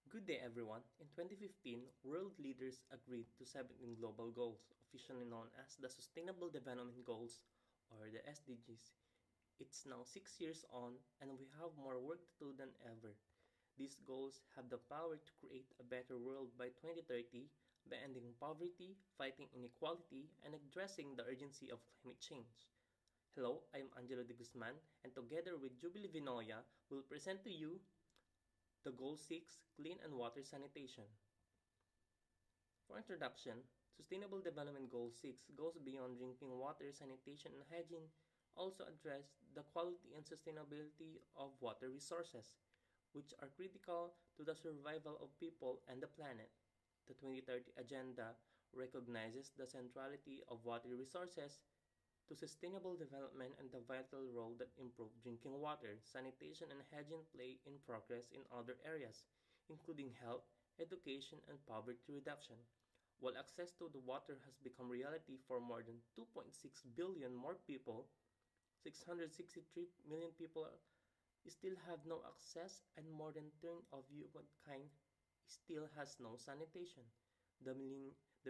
Good day, everyone. In 2015, world leaders agreed to 17 global goals, officially known as the Sustainable Development Goals, or the SDGs. It's now 6 years on, and we have more work to do than ever. These goals have the power to create a better world by 2030 by ending poverty, fighting inequality, and addressing the urgency of climate change. Hello, I'm Angelo de Guzman, and together with Jubilee Vinoya, we'll present to you the Goal 6, Clean and Water Sanitation. For introduction, Sustainable Development Goal 6 goes beyond drinking water, sanitation, and hygiene, also address the quality and sustainability of water resources, which are critical to the survival of people and the planet. The 2030 Agenda recognizes the centrality of water resources to sustainable development and the vital role that improved drinking water, sanitation, and hygiene play in progress in other areas, including health, education, and poverty reduction. While access to the water has become reality for more than 2.6 billion more people, 663 million people still have no access, and more than a third of humankind still has no sanitation. The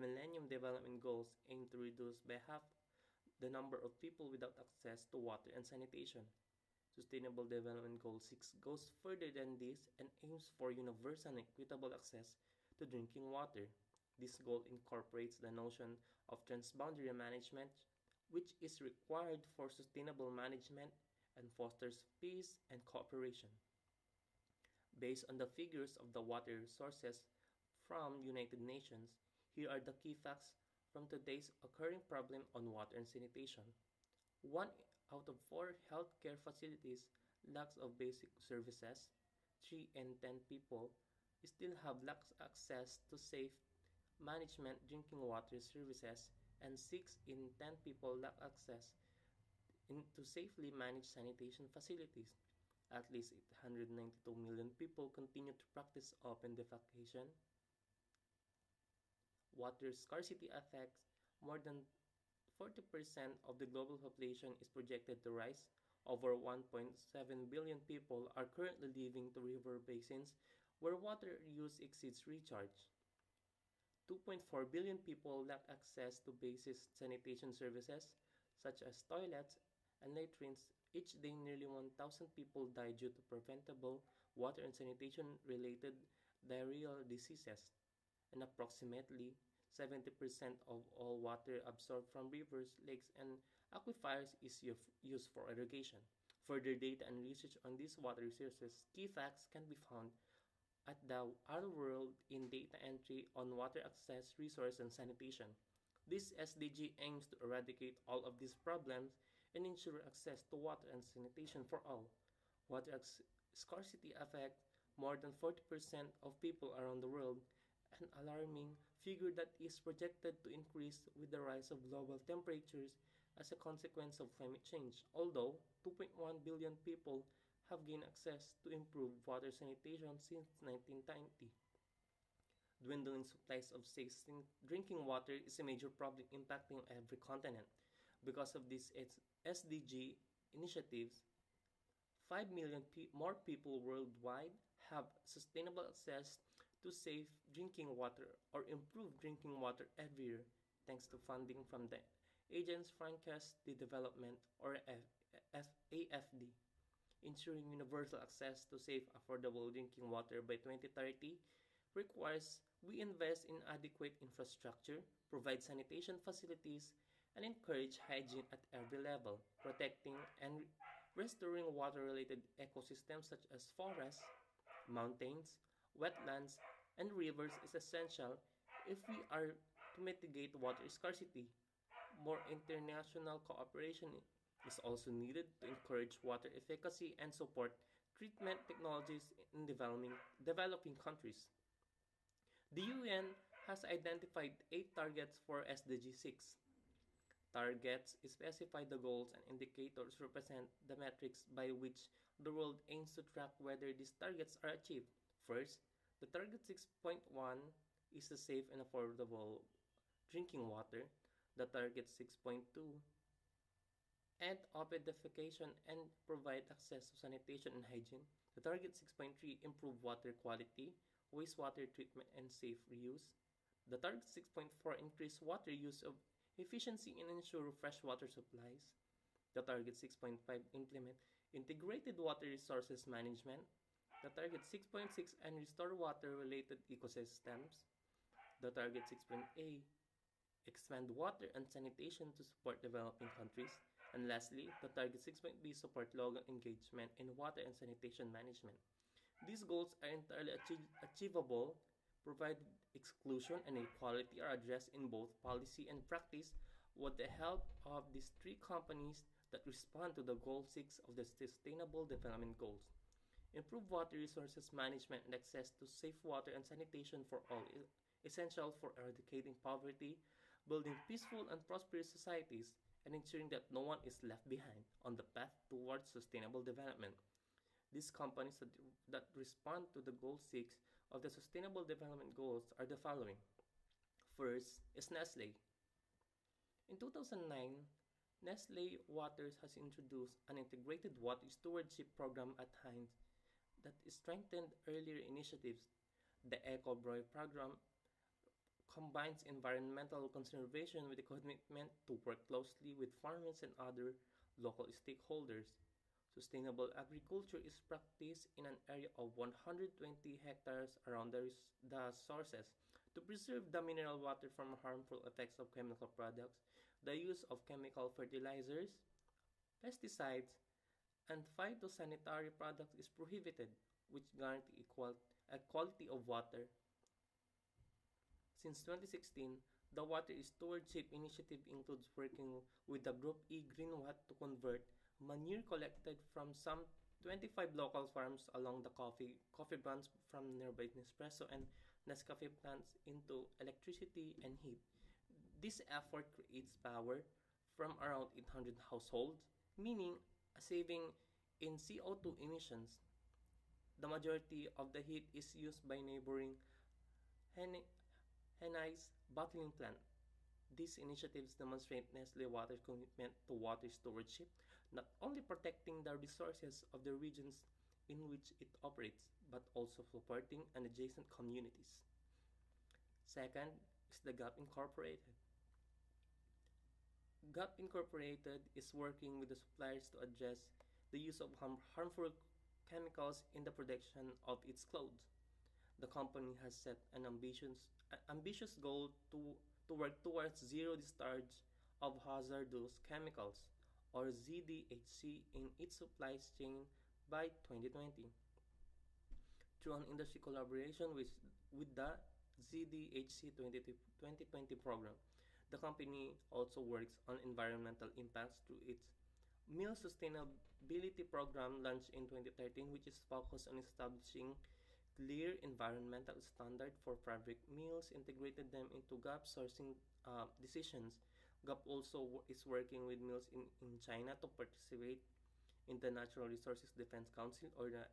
Millennium Development Goals aim to reduce by half the number of people without access to water and sanitation. Sustainable Development Goal 6 goes further than this and aims for universal and equitable access to drinking water. This goal incorporates the notion of transboundary management, which is required for sustainable management and fosters peace and cooperation. Based on the figures of the water resources from United Nations, here are the key facts from today's occurring problem on water and sanitation. 1 out of 4 healthcare facilities lacks of basic services. 3 in 10 people still have lacks access to safe management drinking water services, and 6 in 10 people lack access to safely managed sanitation facilities. At least 892 million people continue to practice open defecation. Water scarcity affects more than 40% of the global population is projected to rise. Over 1.7 billion people are currently living to river basins where water use exceeds recharge. 2.4 billion people lack access to basic sanitation services, such as toilets and latrines. Each day, nearly 1,000 people die due to preventable water and sanitation-related diarrheal diseases, and approximately 70% of all water absorbed from rivers, lakes, and aquifers is used for irrigation. Further data and research on these water resources key facts can be found at the Our World in Data Entry on Water Access, Resource, and Sanitation. This SDG aims to eradicate all of these problems and ensure access to water and sanitation for all. Water scarcity affects more than 40% of people around the world, an alarming figure that is projected to increase with the rise of global temperatures as a consequence of climate change. Although 2.1 billion people have gained access to improved water sanitation since 1990. Dwindling supplies of safe drinking water is a major problem impacting every continent. Because of these SDG initiatives, 5 million more people worldwide have sustainable access to safe drinking water or improved drinking water every year, thanks to funding from the Agence Francaise de Développement, or AFD. Ensuring universal access to safe, affordable drinking water by 2030 requires we invest in adequate infrastructure, provide sanitation facilities, and encourage hygiene at every level. Protecting and restoring water-related ecosystems such as forests, mountains, wetlands, and rivers is essential if we are to mitigate water scarcity. More international cooperation is also needed to encourage water efficacy and support treatment technologies in developing countries. The UN has identified 8 targets for SDG 6. Targets specify the goals, and indicators represent the metrics by which the world aims to track whether these targets are achieved. First, the target 6.1 is the safe and affordable drinking water. The target 6.2 end open defecation and provide access to sanitation and hygiene. The target 6.3 improve water quality, wastewater treatment, and safe reuse. The target 6.4 increase water use of efficiency and ensure fresh water supplies. The target 6.5 implement integrated water resources management. The target 6.6 and restore water related ecosystems. The target 6.A expand water and sanitation to support developing countries. And lastly, the target 6.B support local engagement in water and sanitation management. These goals are entirely achievable provided exclusion and inequality are addressed in both policy and practice with the help of these three companies that respond to the Goal 6 of the Sustainable Development Goals. Improve water resources management and access to safe water and sanitation for all is essential for eradicating poverty, building peaceful and prosperous societies, and ensuring that no one is left behind on the path towards sustainable development. These companies that respond to the Goal 6 of the Sustainable Development Goals are the following. First is Nestle. In 2009, Nestle Waters has introduced an integrated water stewardship program at Heinz that strengthened earlier initiatives. The EcoBroy program combines environmental conservation with a commitment to work closely with farmers and other local stakeholders. Sustainable agriculture is practiced in an area of 120 hectares around the sources to preserve the mineral water from harmful effects of chemical products. The use of chemical fertilizers, pesticides, and phytosanitary products is prohibited, which guarantee a quality of water. Since 2016, the Water Stewardship Initiative includes working with the Group E Greenwatt to convert manure collected from some 25 local farms along the coffee brands from nearby Nespresso and Nescafe plants into electricity and heat. This effort creates power from around 800 households, meaning a saving in CO2 emissions. The majority of the heat is used by neighboring Henai's bottling plant. These initiatives demonstrate Nestle Water's commitment to water stewardship, not only protecting the resources of the regions in which it operates, but also supporting adjacent communities. Second is the GAP Incorporated. GAP Incorporated is working with the suppliers to address the use of harmful chemicals in the production of its clothes. The company has set an ambitious goal to work towards zero discharge of hazardous chemicals, or ZDHC, in its supply chain by 2020. Through an industry collaboration with the ZDHC 2020 program, the company also works on environmental impacts through its Meal Sustainability Program launched in 2013, which is focused on establishing clear environmental standard for fabric mills, integrated them into GAP sourcing decisions. GAP also is working with mills in China to participate in the Natural Resources Defense Council, or the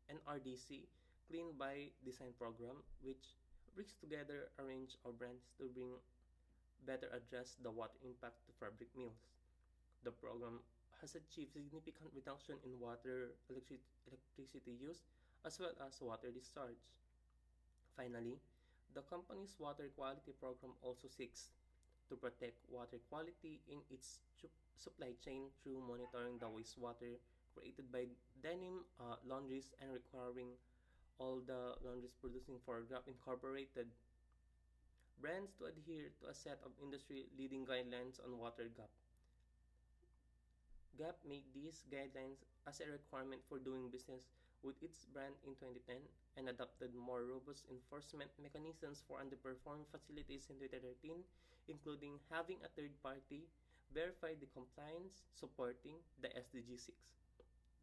NRDC Clean by Design program, which brings together a range of brands to better address the water impact to fabric mills. The program has achieved significant reduction in electricity use as well as water discharge. Finally, the company's water quality program also seeks to protect water quality in its supply chain through monitoring the wastewater created by denim laundries and requiring all the laundries producing for GAP Incorporated brands to adhere to a set of industry-leading guidelines on water GAP. GAP made these guidelines as a requirement for doing business with its brand in 2010 and adopted more robust enforcement mechanisms for underperforming facilities in 2013, including having a third party verify the compliance supporting the SDG 6.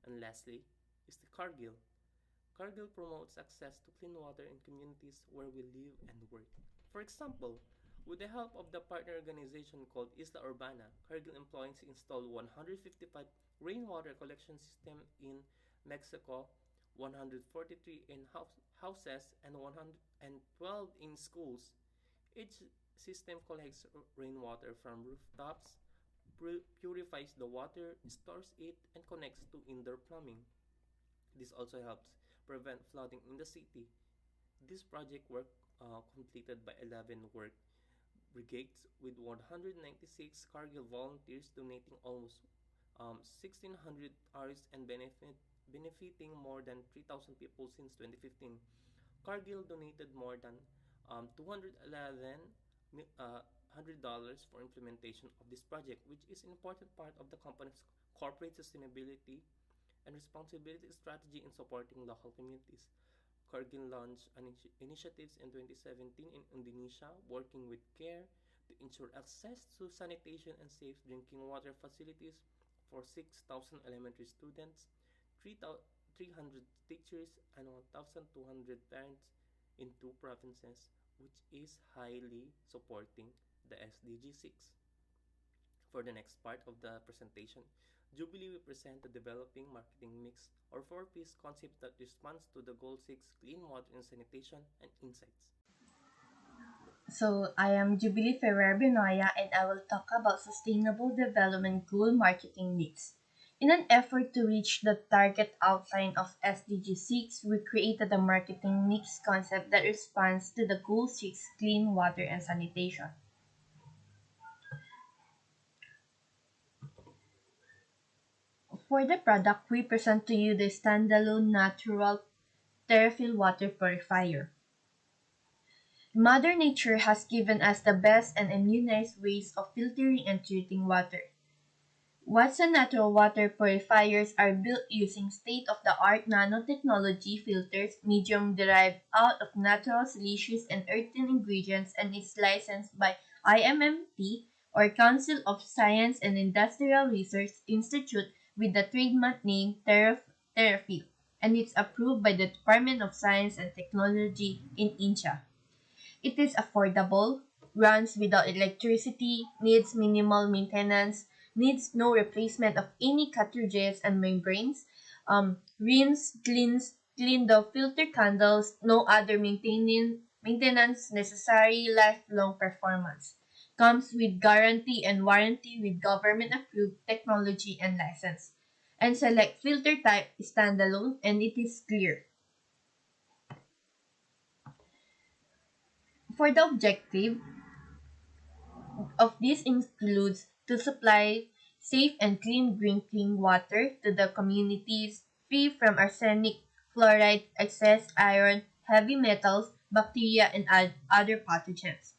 And lastly is the Cargill. Cargill promotes access to clean water in communities where we live and work. For example, with the help of the partner organization called Isla Urbana, Cargill employees installed 155 rainwater collection systems in Mexico, 143 in houses, and 112 in schools. Each system collects rainwater from rooftops, purifies the water, stores it, and connects to indoor plumbing. This also helps prevent flooding in the city. This project work completed by 11 work brigades with 196 Cargill volunteers donating almost 1,600 hours and benefiting more than 3,000 people since 2015. Cargill donated more than 211 $100 for implementation of this project, which is an important part of the company's corporate sustainability and responsibility strategy in supporting local communities. Cargill launched initiatives in 2017 in Indonesia, working with CARE to ensure access to sanitation and safe drinking water facilities for 6,000 elementary students, 300 teachers, and 1,200 parents in two provinces, which is highly supporting the SDG 6. For the next part of the presentation, Jubilee will present the developing marketing mix or four-piece concept that responds to the Goal 6 clean water and sanitation and insights. So, I am Jubilee Ferrer Benoya and I will talk about Sustainable Development Goal Marketing Mix. In an effort to reach the target outline of SDG 6, we created a marketing mix concept that responds to the Goal 6 clean water and sanitation. For the product, we present to you the standalone natural Terrafill water purifier. Mother Nature has given us the best and immunized ways of filtering and treating water. Watson natural water purifiers are built using state-of-the-art nanotechnology filters, medium derived out of natural siliceous and earthen ingredients, and is licensed by IMMT or Council of Science and Industrial Research Institute with the trademark name Terrafill, and it's approved by the Department of Science and Technology in India. It is affordable, runs without electricity, needs minimal maintenance, needs no replacement of any cartridges and membranes, rinse, clean the filter candles, no other maintenance necessary, lifelong performance. Comes with guarantee and warranty with government approved technology and license. And select filter type standalone and it is clear. For the objective, of this includes to supply safe and clean drinking water to the communities free from arsenic, fluoride, excess iron, heavy metals, bacteria, and other pathogens,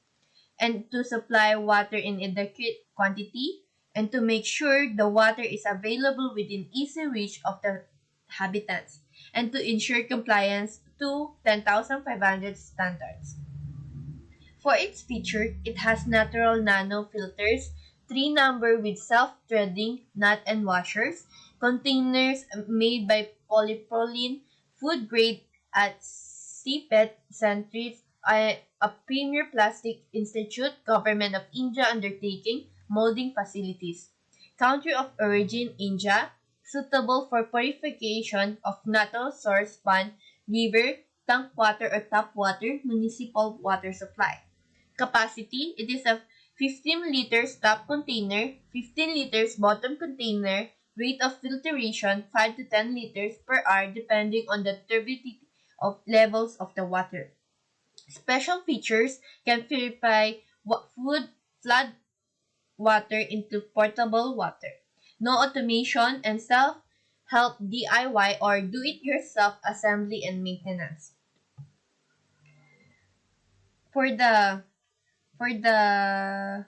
and to supply water in adequate quantity, and to make sure the water is available within easy reach of the habitants, and to ensure compliance to 10,500 standards. For its feature, it has natural nano filters, three number with self-threading nut and washers, containers made by polypropylene, food grade at CPET Centric, a premier plastic institute, Government of India undertaking, molding facilities. Country of origin India, suitable for purification of natural source pond, river, tank water or tap water, municipal water supply. Capacity, it is a 15 liters top container, 15 liters bottom container, rate of filtration 5 to 10 liters per hour depending on the turbidity of levels of the water. Special features can purify food, flood water into portable water. No automation and self-help DIY or do-it-yourself assembly and maintenance. For the for the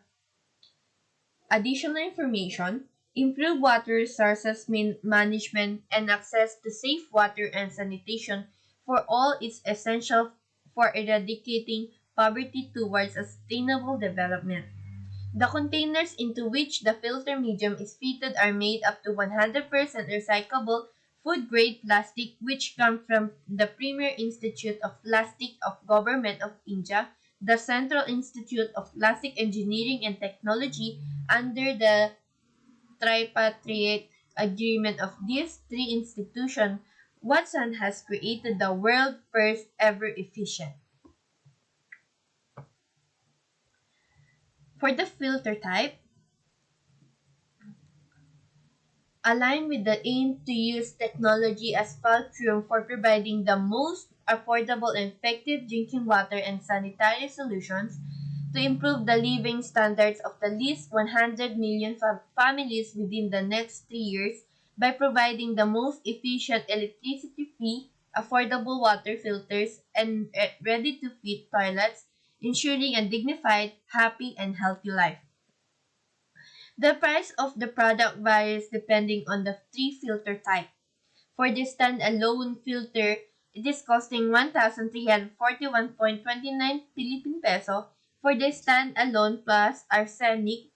additional information, improve water resources management and access to safe water and sanitation for all is essential for eradicating poverty towards a sustainable development. The containers into which the filter medium is fitted are made up to 100% recyclable food-grade plastic which come from the Premier Institute of Plastic of Government of India, the Central Institute of Plastic Engineering and Technology under the tripartite agreement of these three institutions. Watson has created the world's first ever efficient. For the filter type, align with the aim to use technology as fulcrum for providing the most affordable and effective drinking water and sanitary solutions to improve the living standards of the least 100 million families within the next 3 years by providing the most efficient electricity-free, affordable water filters, and ready-to-fit toilets, ensuring a dignified, happy, and healthy life. The price of the product varies depending on the three filter type. For the stand-alone filter, it is costing 1,341.29 Philippine peso. For the stand-alone plus arsenic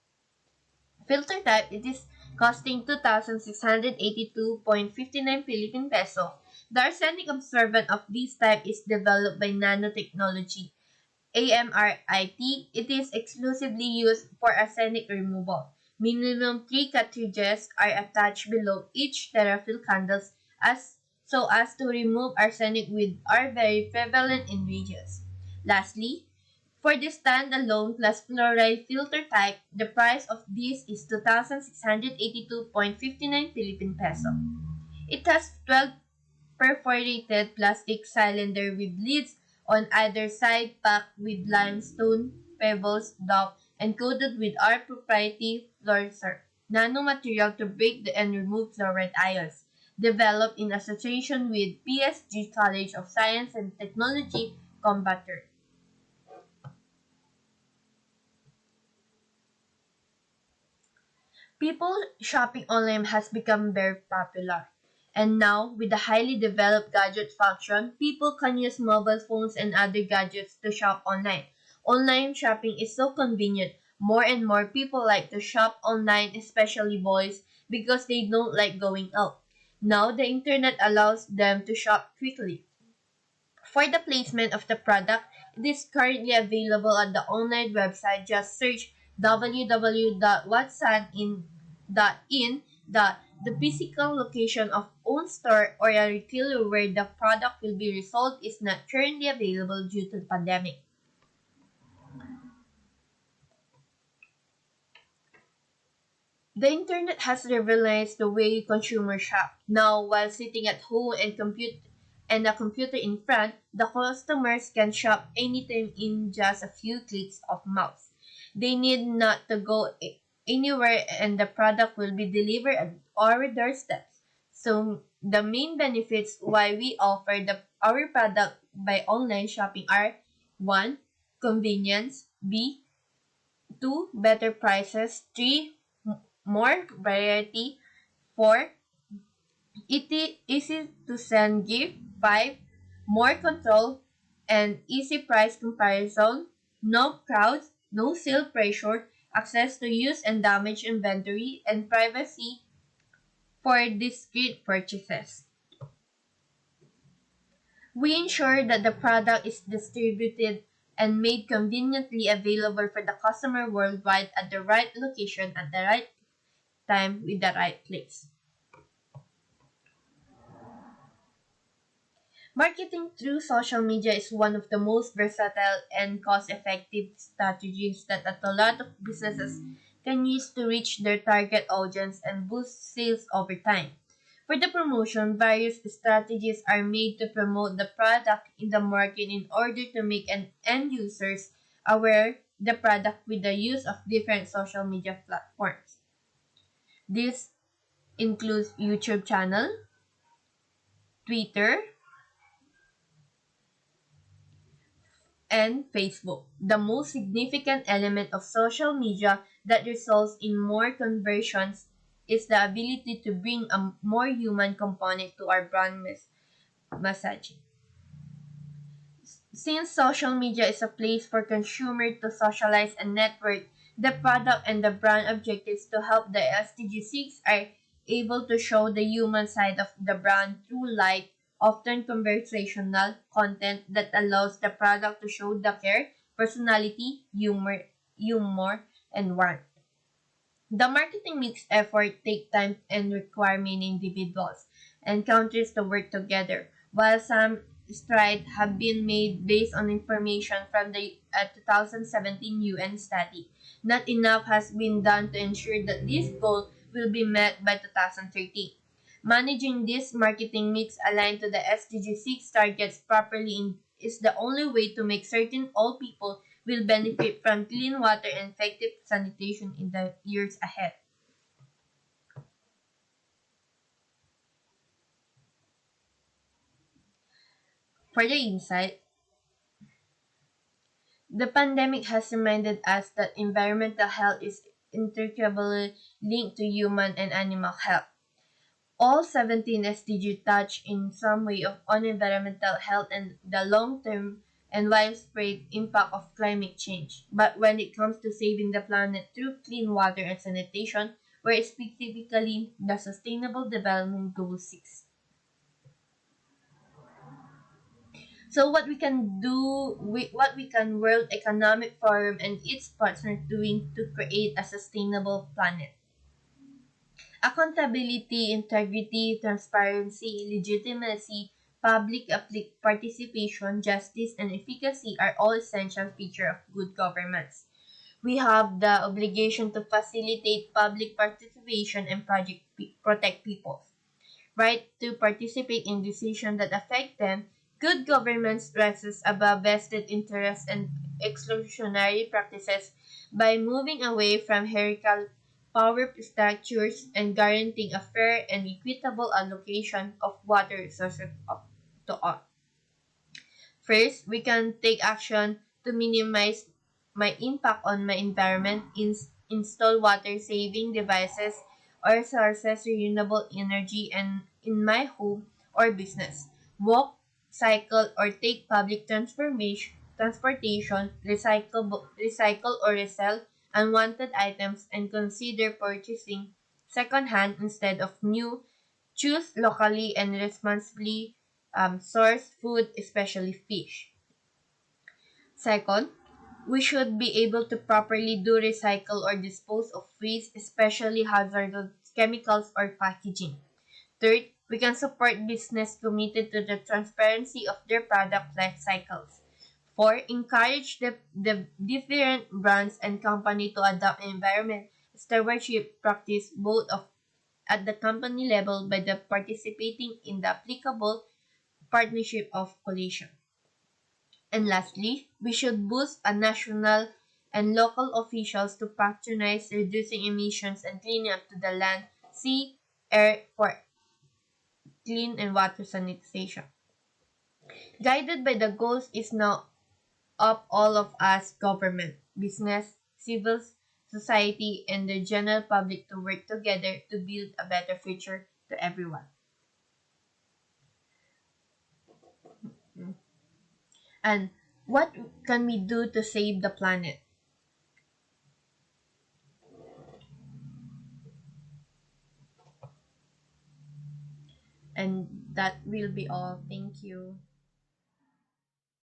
filter type, it is costing 2,682.59 Philippine peso. The arsenic absorbent of this type is developed by nanotechnology. AMRIT, it is exclusively used for arsenic removal. Minimum 3 cartridges are attached below each TerraFill candles as so as to remove arsenic with are very prevalent ingredients. Lastly, for the standalone plus fluoride filter type, the price of this is 2,682.59 Philippine peso. It has 12 perforated plastic cylinder with lids on either side packed with limestone pebbles docked and coated with our proprietary fluorescer nanomaterial to break and remove fluoride ions, developed in association with PSG College of Science and Technology, Combater. People shopping online has become very popular. And now, with the highly developed gadget function, people can use mobile phones and other gadgets to shop online. Online shopping is so convenient. More and more people like to shop online, especially boys, because they don't like going out. Now, the internet allows them to shop quickly. For the placement of the product, it is currently available at the online website. Just search www.whatsanin.in. The physical location of own store or a retailer where the product will be resold is not currently available due to the pandemic. The internet has revolutionized the way consumers shop. Now, while sitting at home and a computer in front, the customers can shop anytime in just a few clicks of mouse. They need not to go anywhere and the product will be delivered at our doorsteps. So the main benefits why we offer our product by online shopping are 1. Convenience, B. 2. Better prices, 3. More variety, 4. Easy to send gift, 5. More control and easy price comparison, no crowds, no sale pressure, access to used and damaged inventory, and privacy for discrete purchases. We ensure that the product is distributed and made conveniently available for the customer worldwide at the right location at the right time with the right place. Marketing through social media is one of the most versatile and cost-effective strategies that a lot of businesses can use to reach their target audience and boost sales over time. For the promotion, various strategies are made to promote the product in the market in order to make an end users aware the product with the use of different social media platforms. This includes YouTube channel, Twitter, and Facebook. The most significant element of social media that results in more conversions is the ability to bring a more human component to our brand messaging. Since social media is a place for consumers to socialize and network, the product and the brand objectives to help the SDG6 are able to show the human side of the brand through light, often conversational content that allows the product to show the care, personality, humor, and warmth. The marketing mix effort take time and require many individuals and countries to work together. While some strides have been made based on information from the 2017 UN study, not enough has been done to ensure that this goal will be met by 2030. Managing this marketing mix aligned to the SDG 6 targets is the only way to make certain all people will benefit from clean water and effective sanitation in the years ahead. For the insight, the pandemic has reminded us that environmental health is intricately linked to human and animal health. All 17 SDG touch in some way on environmental health and the long-term and widespread impact of climate change. But when it comes to saving the planet through clean water and sanitation, we're specifically the Sustainable Development Goal 6. So what we can World Economic Forum and its partners doing to create a sustainable planet. Accountability, integrity, transparency, legitimacy, public participation, justice, and efficacy are all essential features of good governance. We have the obligation to facilitate public participation and protect people right to participate in decisions that affect them. Good governance rises above vested interests and exclusionary practices by moving away from hierarchical power structures and guaranteeing a fair and equitable allocation of water resources to all. First, we can take action to minimize my impact on my environment, install water saving devices or sources renewable energy and in my home or business. Walk, cycle, or take public transportation, recycle or resell unwanted items, and consider purchasing second-hand instead of new. Choose locally and responsibly sourced food, especially fish. Second, we should be able to properly do recycle or dispose of waste, especially hazardous chemicals or packaging. Third, we can support business committed to the transparency of their product life cycles. Four, encourage the different brands and company to adopt environment stewardship practice both of at the company level by the participating in the applicable partnership of coalition. And lastly, we should boost a national and local officials to patronize reducing emissions and cleaning up to the land, sea, air for clean and water sanitation. Guided by the goals is now up all of us government, business, civil society, and the general public to work together to build a better future to everyone. And what can we do to save the planet? And that will be all. Thank you.